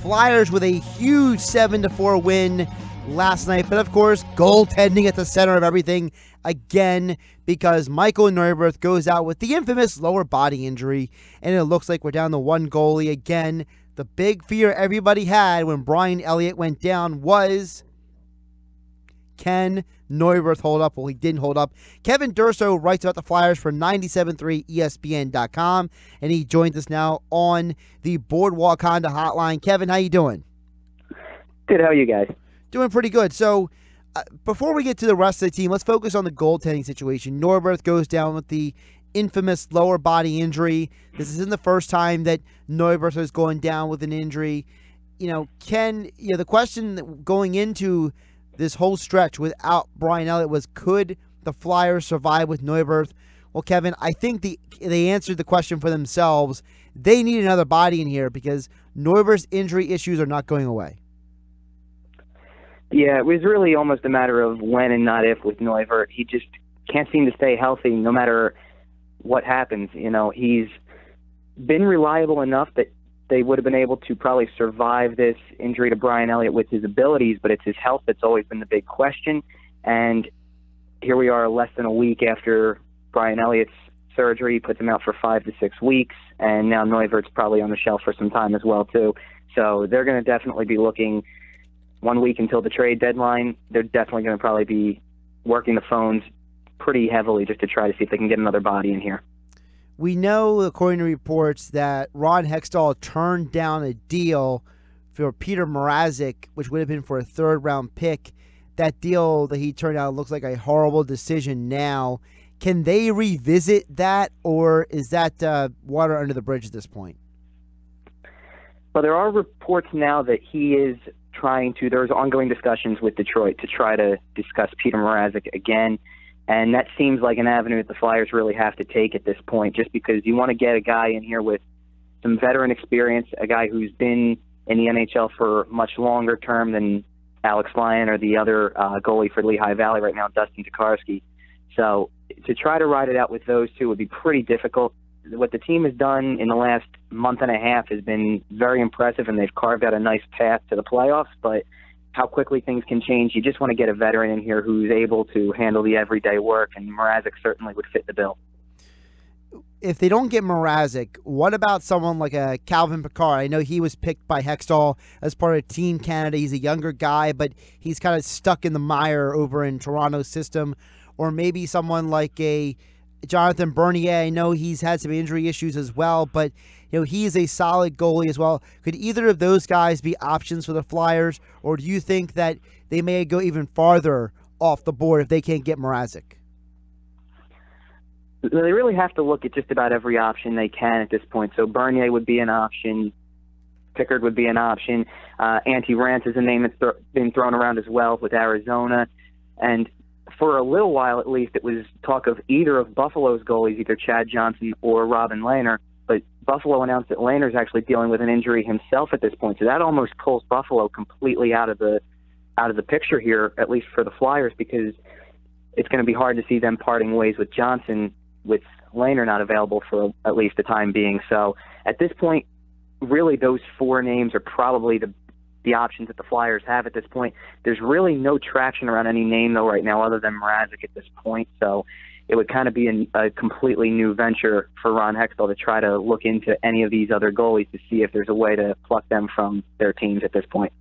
Flyers with a huge 7-4 win last night. But, of course, goaltending at the center of everything again, because Michael Neuwirth goes out with the infamous lower body injury, and it looks like we're down to one goalie again. The big fear everybody had when Brian Elliott went down was, can Neuwirth hold up? Well, he didn't hold up. Kevin Durso writes about the Flyers for 97.3 ESPN.com, and he joins us now on the Boardwalk Honda hotline. Kevin, how you doing? Good. How are you guys? Doing pretty good. So, before we get to the rest of the team, let's focus on the goaltending situation. Neuwirth goes down with the infamous lower body injury. This isn't the first time that Neuwirth is going down with an injury. The question going into this whole stretch without Brian Elliott was, could the Flyers survive with Neuwirth? Well, Kevin, I think they answered the question for themselves. They need another body in here because Neuwirth's injury issues are not going away. Yeah, it was really almost a matter of when and not if with Neuwirth. He just can't seem to stay healthy no matter what happens. He's been reliable enough that they would have been able to probably survive this injury to Brian Elliott with his abilities, but it's his health that's always been the big question. And here we are less than a week after Brian Elliott's surgery, puts him out for 5 to 6 weeks, and now Neuwirth's probably on the shelf for some time as well, too. So they're going to definitely be looking 1 week until the trade deadline. They're definitely going to probably be working the phones pretty heavily just to try to see if they can get another body in here. We know, according to reports, that Ron Hextall turned down a deal for Peter Mrazek, which would have been for a third-round pick. That deal that he turned down looks like a horrible decision now. Can they revisit that, or is that water under the bridge at this point? Well, there are reports now that he is there's ongoing discussions with Detroit to try to discuss Peter Mrazek again. And that seems like an avenue that the Flyers really have to take at this point, just because you want to get a guy in here with some veteran experience, a guy who's been in the NHL for much longer term than Alex Lyon or the other goalie for Lehigh Valley right now, Dustin Tokarski. So to try to ride it out with those two would be pretty difficult. What the team has done in the last month and a half has been very impressive, and they've carved out a nice path to the playoffs, but how quickly things can change. You just want to get a veteran in here who's able to handle the everyday work, and Mrazek certainly would fit the bill. If they don't get Mrazek, what about someone like a Calvin Pickard? I know he was picked by Hextall as part of Team Canada. He's a younger guy, but he's kind of stuck in the mire over in Toronto's system. Or maybe someone like a Jonathan Bernier. I know he's had some injury issues as well, but he is a solid goalie as well. Could either of those guys be options for the Flyers, or do you think that they may go even farther off the board if they can't get Mrazek? They really have to look at just about every option they can at this point. So Bernier would be an option. Pickard would be an option. Antti Raanta is a name that's been thrown around as well with Arizona. And for a little while, at least, it was talk of either of Buffalo's goalies, either Chad Johnson or Robin Lehner. But Buffalo announced that Lehner's actually dealing with an injury himself at this point. So that almost pulls Buffalo completely out of the picture here, at least for the Flyers, because it's going to be hard to see them parting ways with Johnson with Lehner not available for at least the time being. So at this point, really those four names are probably the options that the Flyers have at this point. There's really no traction around any name, though, right now other than Mrazek at this point. So it would kind of be a completely new venture for Ron Hextall to try to look into any of these other goalies to see if there's a way to pluck them from their teams at this point.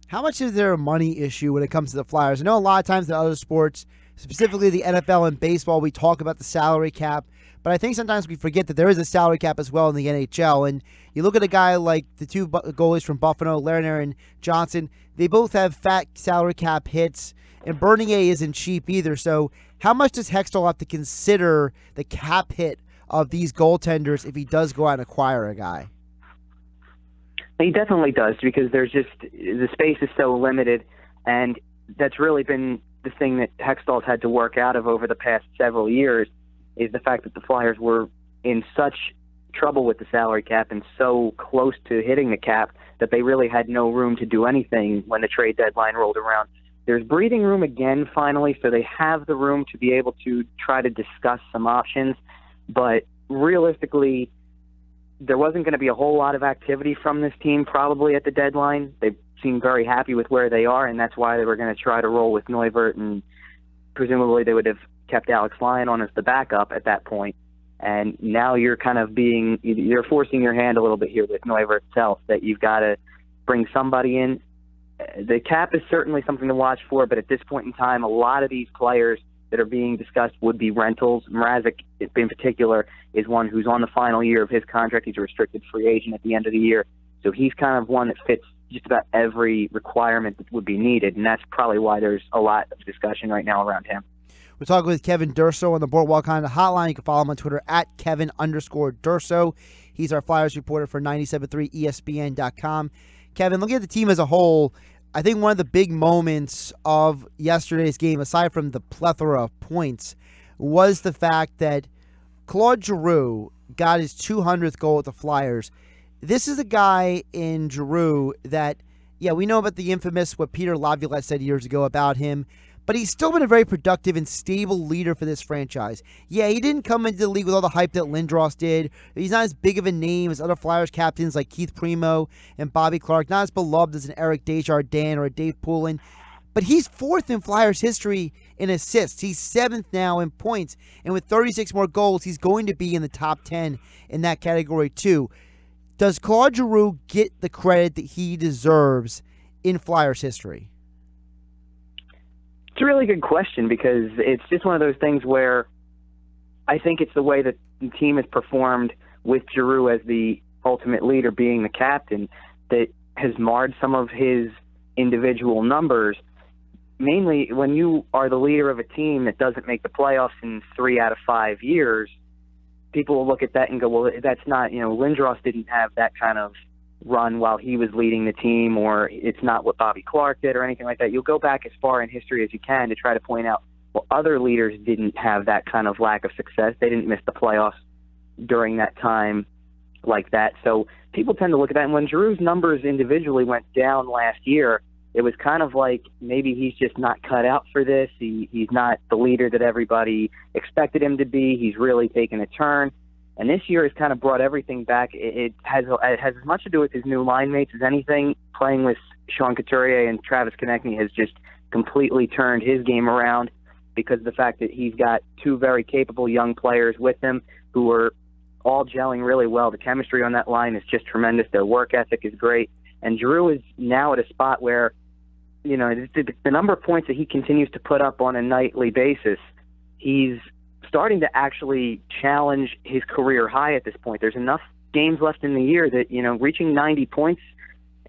How much is there a money issue when it comes to the Flyers? I know a lot of times in other sports, specifically the NFL and baseball, we talk about the salary cap, but I think sometimes we forget that there is a salary cap as well in the NHL. And you look at a guy like the two goalies from Buffalo, Lehner and Johnson, they both have fat salary cap hits, and Bernier isn't cheap either. So how much does Hextall have to consider the cap hit of these goaltenders if he does go out and acquire a guy? He definitely does, because there's just the space is so limited, and that's really been the thing that Hextall's had to work out of over the past several years, is the fact that the Flyers were in such trouble with the salary cap and so close to hitting the cap that they really had no room to do anything when the trade deadline rolled around. There's breathing room again finally, so they have the room to be able to try to discuss some options, but realistically, there wasn't going to be a whole lot of activity from this team probably at the deadline. They seemed very happy with where they are, and that's why they were going to try to roll with Neuvirth, and presumably they would have kept Alex Lyon on as the backup at that point. And now you're you're forcing your hand a little bit here with Neuvirth itself, that you've got to bring somebody in. The cap is certainly something to watch for, but at this point in time, a lot of these players that are being discussed would be rentals. Mrazek, in particular, is one who's on the final year of his contract. He's a restricted free agent at the end of the year. So he's kind of one that fits just about every requirement that would be needed, and that's probably why there's a lot of discussion right now around him. We're talking with Kevin Durso on the Boardwalk Honda Hotline. You can follow him on Twitter at Kevin_Durso. He's our Flyers reporter for 97.3 ESPN.com. Kevin, looking at the team as a whole, I think one of the big moments of yesterday's game, aside from the plethora of points, was the fact that Claude Giroux got his 200th goal with the Flyers. This is a guy in Giroux that, yeah, we know about the infamous, what Peter Laviolette said years ago about him, but he's still been a very productive and stable leader for this franchise. Yeah, he didn't come into the league with all the hype that Lindros did. He's not as big of a name as other Flyers captains like Keith Primo and Bobby Clark, not as beloved as an Eric Desjardins or a Dave Poulin, but he's fourth in Flyers history in assists. He's seventh now in points, and with 36 more goals, he's going to be in the top 10 in that category too. Does Claude Giroux get the credit that he deserves in Flyers history? It's a really good question, because it's just one of those things where I think it's the way that the team has performed with Giroux as the ultimate leader, being the captain, that has marred some of his individual numbers. Mainly when you are the leader of a team that doesn't make the playoffs in 3 out of 5 years, people will look at that and go, well, that's not, Lindros didn't have that kind of run while he was leading the team, or it's not what Bobby Clark did or anything like that. You'll go back as far in history as you can to try to point out, well, other leaders didn't have that kind of lack of success. They didn't miss the playoffs during that time like that. So people tend to look at that. And when Giroux's numbers individually went down last year, it was kind of like maybe he's just not cut out for this. He's not the leader that everybody expected him to be. He's really taken a turn. And this year has kind of brought everything back. It has as much to do with his new line mates as anything. Playing with Sean Couturier and Travis Konechny has just completely turned his game around, because of the fact that he's got two very capable young players with him who are all gelling really well. The chemistry on that line is just tremendous. Their work ethic is great. And Giroux is now at a spot where, the number of points that he continues to put up on a nightly basis, he's starting to actually challenge his career high at this point. There's enough games left in the year that, reaching 90 points,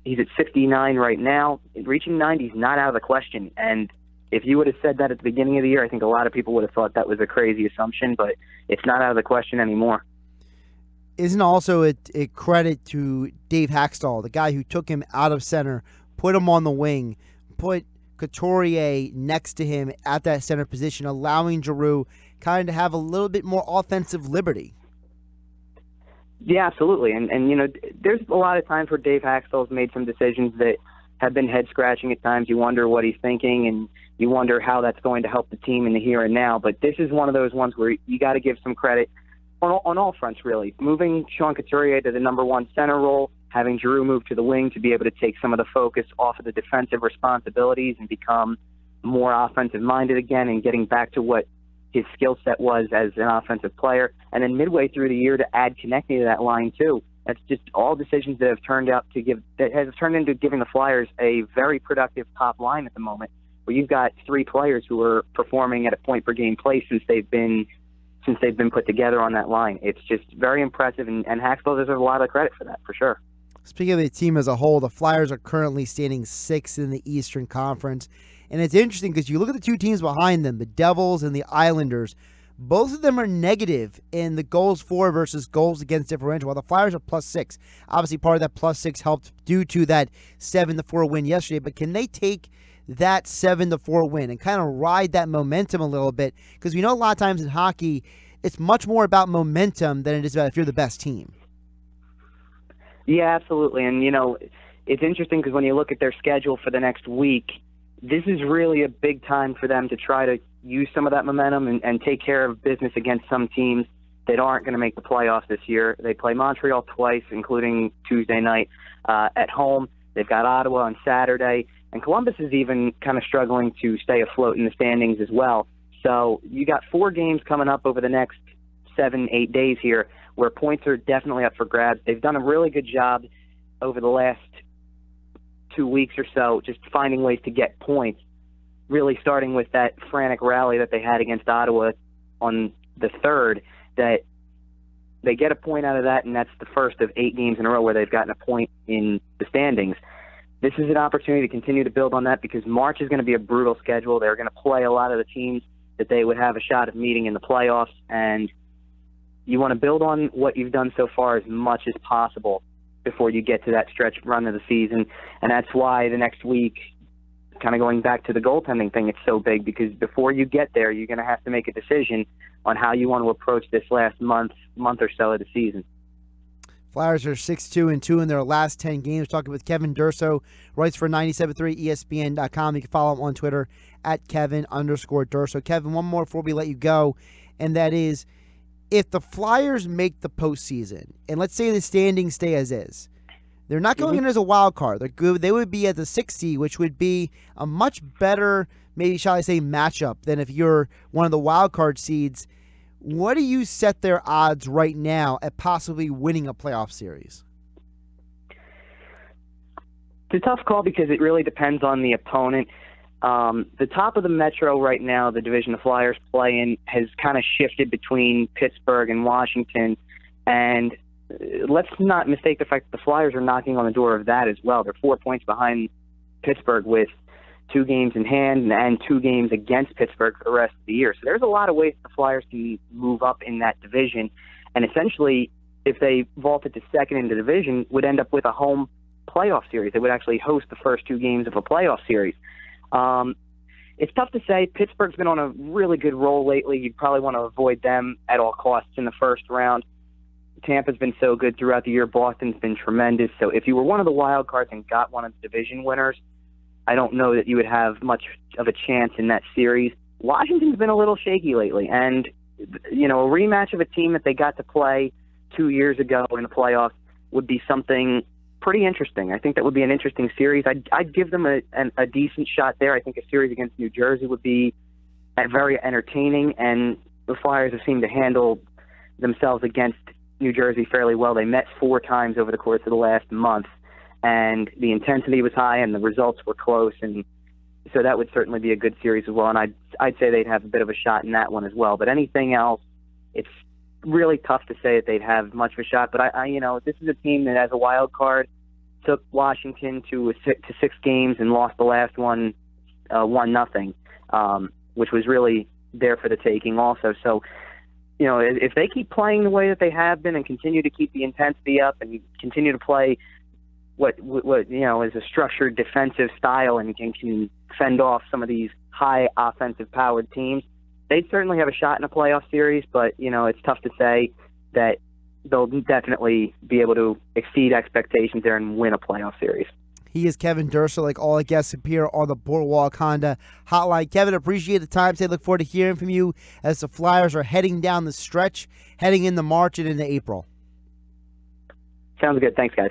he's at 69 right now. Reaching 90 is not out of the question. And if you would have said that at the beginning of the year, I think a lot of people would have thought that was a crazy assumption, but it's not out of the question anymore. Isn't also a credit to Dave Hextall, the guy who took him out of center, put him on the wing, put Couturier next to him at that center position, allowing Giroux kind of have a little bit more offensive liberty? Yeah, absolutely. And there's a lot of times where Dave Hextall's made some decisions that have been head-scratching at times. You wonder what he's thinking, and you wonder how that's going to help the team in the here and now. But this is one of those ones where you got to give some credit on all fronts, really. Moving Sean Couturier to the number one center role, having Giroux move to the wing to be able to take some of the focus off of the defensive responsibilities and become more offensive-minded again, and getting back to what his skill set was as an offensive player. And then midway through the year to add Konechny to that line too. That's just all decisions that have turned into giving the Flyers a very productive top line at the moment, where you've got three players who are performing at a point per game play since they've been put together on that line. It's just very impressive, and Hextall deserves a lot of credit for that, for sure. Speaking of the team as a whole, the Flyers are currently standing 6th in the Eastern Conference. And it's interesting because you look at the two teams behind them, the Devils and the Islanders. Both of them are negative in the goals for versus goals against differential, while the Flyers are +6. Obviously, part of that +6 helped due to that 7-4 win yesterday. But can they take that 7-4 win and kind of ride that momentum a little bit? Because we know a lot of times in hockey, it's much more about momentum than it is about if you're the best team. Yeah, absolutely. And, it's interesting because when you look at their schedule for the next week, this is really a big time for them to try to use some of that momentum and take care of business against some teams that aren't going to make the playoffs this year. They play Montreal twice, including Tuesday night at home. They've got Ottawa on Saturday, and Columbus is even kind of struggling to stay afloat in the standings as well. So you got 4 games coming up over the next 7-8 days here where points are definitely up for grabs. They've done a really good job over the last 2 weeks or so just finding ways to get points, really starting with that frantic rally that they had against Ottawa on the 3rd, that they get a point out of that, and that's the first of 8 games in a row where they've gotten a point in the standings. This is an opportunity to continue to build on that because March is going to be a brutal schedule. They're going to play a lot of the teams that they would have a shot of meeting in the playoffs, and you want to build on what you've done so far as much as possible before you get to that stretch run of the season. And that's why the next week, kind of going back to the goaltending thing, it's so big because before you get there, you're going to have to make a decision on how you want to approach this last month or so of the season. Flyers are 6-2-2 in their last 10 games. Talking with Kevin Durso, writes for 97.3 ESPN.com. You can follow him on Twitter at Kevin_Durso. Kevin, one more before we let you go, and that is, if the Flyers make the postseason, and let's say the standings stay as is, they're not going in as a wild card. They're good. They would be at the 6th seed, which would be a much better, maybe shall I say, matchup than if you're one of the wild card seeds. What do you set their odds right now at possibly winning a playoff series? It's a tough call because it really depends on the opponent. The top of the Metro right now, the division the Flyers play in, has kind of shifted between Pittsburgh and Washington. And let's not mistake the fact that the Flyers are knocking on the door of that as well. They're 4 points behind Pittsburgh with 2 games in hand and 2 games against Pittsburgh for the rest of the year. So there's a lot of ways the Flyers can move up in that division. And essentially, if they vaulted to second in the division, would end up with a home playoff series. They would actually host the first 2 games of a playoff series. It's tough to say. Pittsburgh's been on a really good roll lately. You'd probably want to avoid them at all costs in the first round. Tampa's been so good throughout the year. Boston's been tremendous. So if you were one of the wild cards and got one of the division winners, I don't know that you would have much of a chance in that series. Washington's been a little shaky lately, and a rematch of a team that they got to play 2 years ago in the playoffs would be something pretty interesting. I think that would be an interesting series. I'd give them a decent shot there. I think a series against New Jersey would be very entertaining, and the Flyers have seemed to handle themselves against New Jersey fairly well. They met 4 times over the course of the last month, and the intensity was high and the results were close, and so that would certainly be a good series as well, and I'd say they'd have a bit of a shot in that one as well. But anything else, it's really tough to say that they'd have much of a shot. But this is a team that, as a wild card, took Washington to 6 games and lost the last one 1-0, which was really there for the taking also. So, if they keep playing the way that they have been and continue to keep the intensity up and continue to play what is a structured defensive style and can fend off some of these high offensive powered teams, they'd certainly have a shot in a playoff series. But it's tough to say that they'll definitely be able to exceed expectations there and win a playoff series. He is Kevin Durso, like all the guests appear on the Boardwalk Honda hotline. Kevin, appreciate the time today. Look forward to hearing from you as the Flyers are heading down the stretch, heading into March and into April. Sounds good. Thanks, guys.